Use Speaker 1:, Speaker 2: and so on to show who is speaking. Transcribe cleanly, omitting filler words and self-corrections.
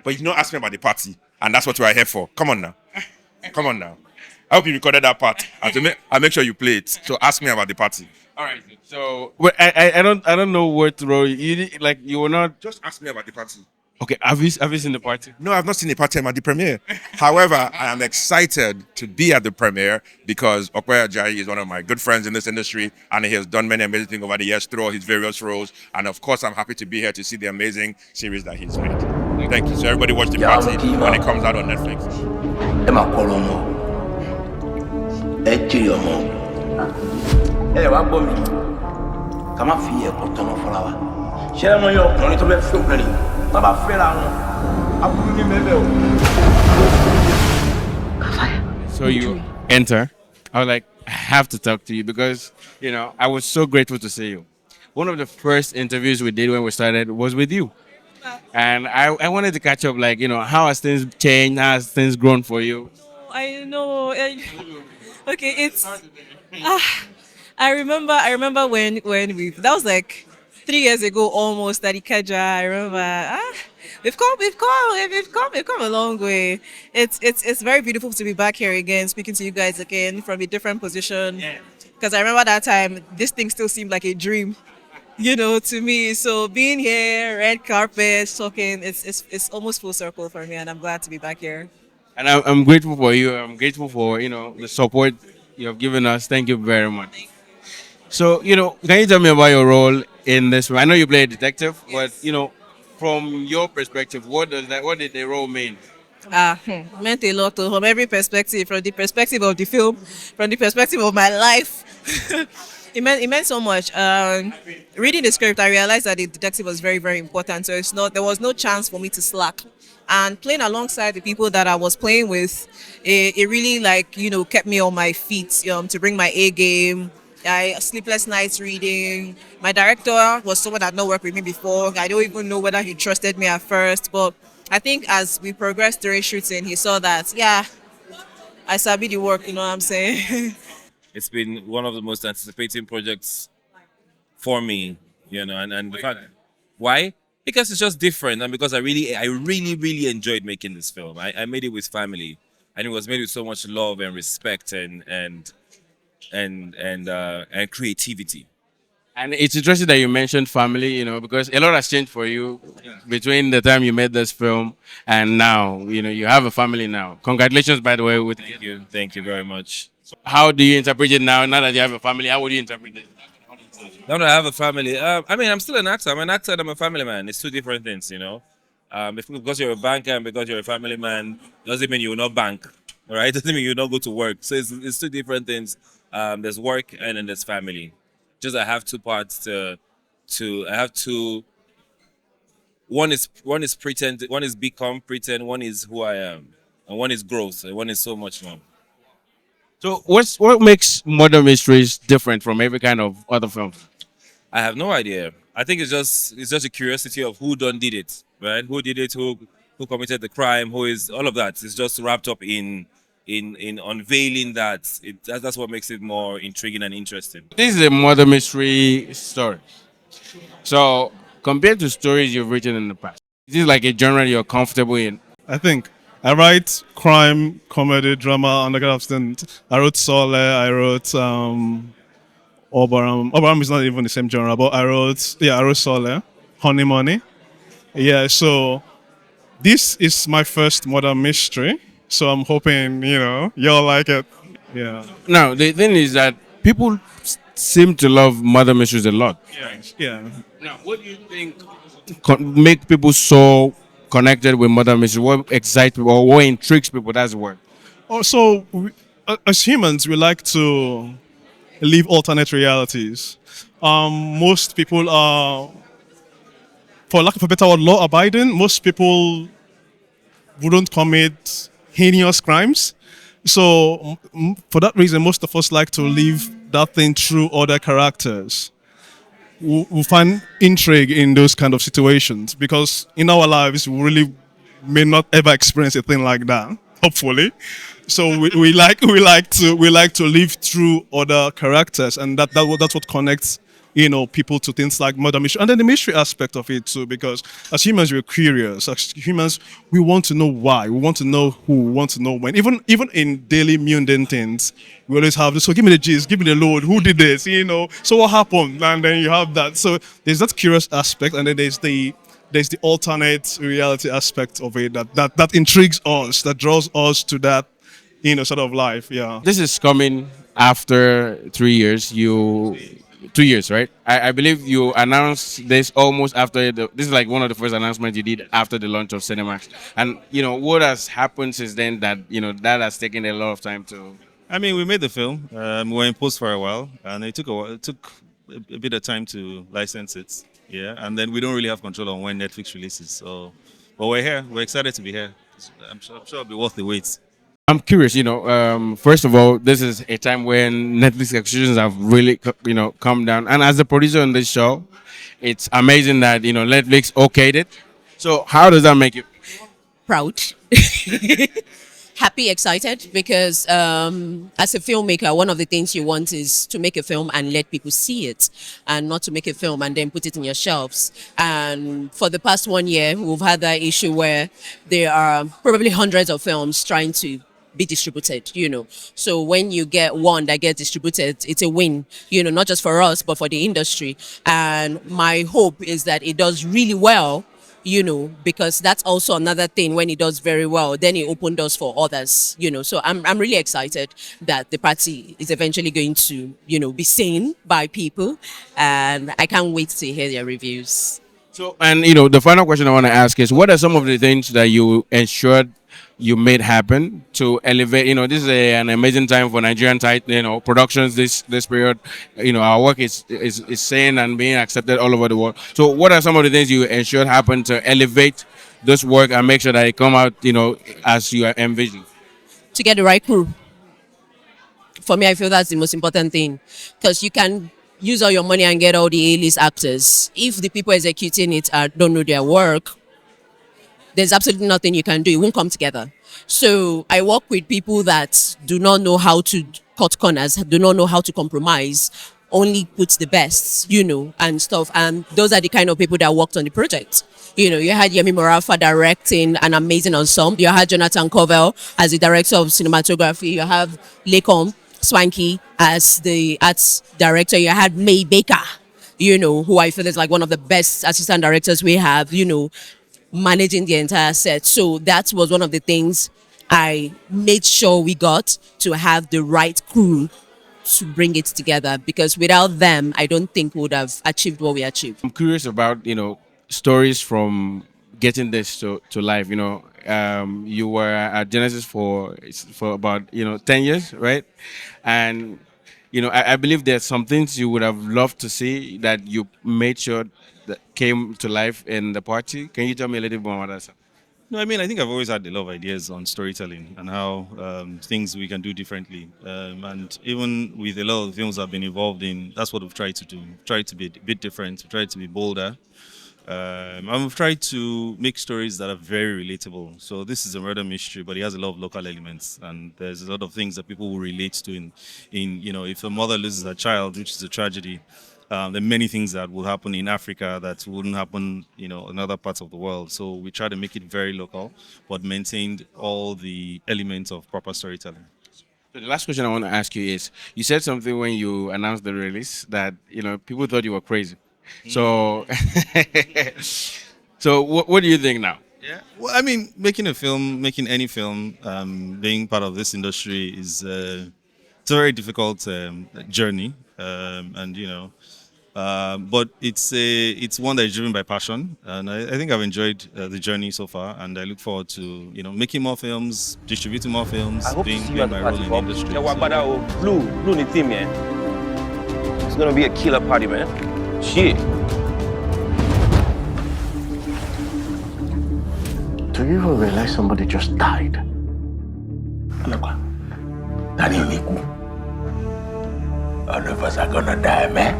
Speaker 1: But you don't ask me about the party, and that's what we are here for. Come on now. Come on now. I hope you recorded that part. I'll make sure you play it. So ask me about the party.
Speaker 2: All right. So, but I don't know what role you were not.
Speaker 1: Just ask me about the party.
Speaker 2: Okay, have you seen the party?
Speaker 1: No, I've not seen the party. I'm at the premiere. However, I am excited to be at the premiere because Ope Ajayi is one of my good friends in this industry, and he has done many amazing things over the years through all his various roles. And of course, I'm happy to be here to see the amazing series that he's made. Thank you. So everybody watch the party when it comes out on Netflix.
Speaker 2: So you enter. I was like, I have to talk to you because, I was so grateful to see you. One of the first interviews we did when we started was with you. And I wanted to catch up, how has things changed? How has things grown for you?
Speaker 3: I know. Okay, it's. I remember when that was like 3 years ago almost at Ikeja. I remember. We've come a long way. It's very beautiful to be back here again, speaking to you guys again from a different position. Because I remember that time, this thing still seemed like a dream, to me. So being here, red carpet, talking, it's almost full circle for me, and I'm glad to be back here.
Speaker 2: And I'm grateful for you. I'm grateful for the support you have given us. Thank you very much. So can you tell me about your role in this? I know you play a detective, but from your perspective, what did the role mean?
Speaker 3: Meant a lot from every perspective, from the perspective of the film, from the perspective of my life. It meant so much. Reading the script, I realized that the detective was very, very important. So there was no chance for me to slack. And playing alongside the people that I was playing with, it really kept me on my feet to bring my A game. Sleepless nights reading. My director was someone that had not worked with me before. I don't even know whether he trusted me at first, but I think as we progressed during shooting, he saw that, I sabi the work, you know what I'm saying?
Speaker 4: It's been one of the most anticipating projects for me, and the fact, why? Because it's just different, and because I really enjoyed making this film. I made it with family, and it was made with so much love and respect and creativity.
Speaker 2: And it's interesting that you mentioned family, because a lot has changed for you between the time you made this film and now. You have a family now. Congratulations, by the way.
Speaker 4: Thank you very much.
Speaker 2: How do you interpret it now? Now that you have a family, how would you interpret it?
Speaker 4: Now that I have a family, I'm still an actor. I'm an actor and I'm a family man. It's two different things, because you're a banker and because you're a family man, doesn't mean you will not bank, all right? Doesn't mean you will not go to work. So it's two different things. There's work and then there's family. Just I have two parts I have two. One is pretend. One is become pretend. One is who I am, and one is growth. And one is so much more.
Speaker 2: So what makes murder mysteries different from every kind of other film?
Speaker 4: I have no idea. I think it's just a curiosity of who did it, right? Who did it? Who committed the crime? Who is all of that? It's just wrapped up in unveiling that. That's what makes it more intriguing and interesting.
Speaker 2: This is a murder mystery story. So compared to stories you've written in the past, is this like a genre you're comfortable in?
Speaker 5: I think I write crime, comedy, drama, and that kind of thing. I wrote Sole, I wrote Obaram. Obaram is not even the same genre, but I wrote Sole, Honey Money. Yeah, so this is my first murder mystery. So I'm hoping, y'all like it. Yeah.
Speaker 2: Now, the thing is that people seem to love murder mysteries a lot.
Speaker 5: Yeah.
Speaker 2: Now, what do you think make people so connected with murder mysteries? What excites people or what intrigues people? That's the word.
Speaker 5: Also, as humans, we like to live alternate realities. Most people are, for lack of a better word, law-abiding. Most people wouldn't commit heinous crimes. So for that reason, most of us like to live that thing through other characters. We find intrigue in those kind of situations because in our lives, we really may not ever experience a thing like that, hopefully. So we like to live through other characters, and that's what connects people to things like murder mystery, and then the mystery aspect of it too. Because as humans, we're curious. As humans, we want to know why. We want to know who. We want to know when. Even in daily mundane things, we always have this. So give me the gist, give me the load. Who did this? So what happened? And then you have that. So there's that curious aspect, and then there's the alternate reality aspect of it that intrigues us, that draws us to that sort of life. Yeah.
Speaker 2: This is coming after 3 years. 2 years, right? I believe you announced this almost after this is like one of the first announcements you did after the launch of Cinemax. And what has happened since then that that has taken a lot of time to.
Speaker 4: I mean, we made the film. We were in post for a while, and it took a bit of time to license it. Yeah, and then we don't really have control on when Netflix releases. So, but we're here. We're excited to be here. I'm sure it'll be worth the wait.
Speaker 2: I'm curious, first of all, this is a time when Netflix executions have really, come down. And as a producer on this show, it's amazing that, Netflix okayed it. So how does that make you?
Speaker 6: Proud, happy, excited, because as a filmmaker, one of the things you want is to make a film and let people see it, and not to make a film and then put it in your shelves. And for the past 1 year, we've had that issue where there are probably hundreds of films trying to be distributed, So when you get one that gets distributed, it's a win, not just for us, but for the industry. And my hope is that it does really well, because that's also another thing. When it does very well, then it opens doors for others, So I'm really excited that the party is eventually going to, be seen by people, and I can't wait to hear their reviews.
Speaker 2: So, and the final question I want to ask is, what are some of the things that you ensured you made happen to elevate? This is an amazing time for Nigerian productions. This period, our work is seen and being accepted all over the world. So, what are some of the things you ensured happen to elevate this work and make sure that it come out, as you are envisioning?
Speaker 6: To get the right crew. For me, I feel that's the most important thing, because you can use all your money and get all the A-list actors. If the people executing it don't know their work, there's absolutely nothing you can do. It won't come together. So I work with people that do not know how to cut corners, do not know how to compromise, only put the best, and stuff. And those are the kind of people that worked on the project. You had Yemi Morafa directing an amazing ensemble. You had Jonathan Covell as the director of cinematography. You have Lekon Swanky as the arts director. You had May Baker, who I feel is like one of the best assistant directors we have, managing the entire set. So that was one of the things I made sure we got, to have the right crew to bring it together, because without them, I don't think we would have achieved what we achieved.
Speaker 2: I'm curious about, stories from getting this to life. You were at Genesis for about 10 years, right? And I believe there's some things you would have loved to see that you made sure that came to life in the party. Can you tell me a little bit more about that?
Speaker 4: No, I mean, I think I've always had a lot of ideas on storytelling and how things we can do differently. And even with a lot of the films I've been involved in, that's what we've tried to do. We've tried to be a bit different, we've tried to be bolder. And we've tried to make stories that are very relatable. So this is a murder mystery, but it has a lot of local elements, and there's a lot of things that people will relate to. In if a mother loses a child, which is a tragedy, there are many things that will happen in Africa that wouldn't happen, in other parts of the world. So we try to make it very local, but maintained all the elements of proper storytelling.
Speaker 2: So the last question I want to ask you is: you said something when you announced the release that people thought you were crazy. So, what do you think now?
Speaker 4: Yeah. Well, I mean, making any film, being part of this industry is it's a very difficult journey, but it's one that is driven by passion, and I think I've enjoyed the journey so far, and I look forward to making more films, distributing more films, being my role in the industry.
Speaker 7: Blue the team, man. It's gonna be a killer party, man. Shit.
Speaker 8: Do you even realize somebody just died? Daddy Niku. All of us are gonna die, man.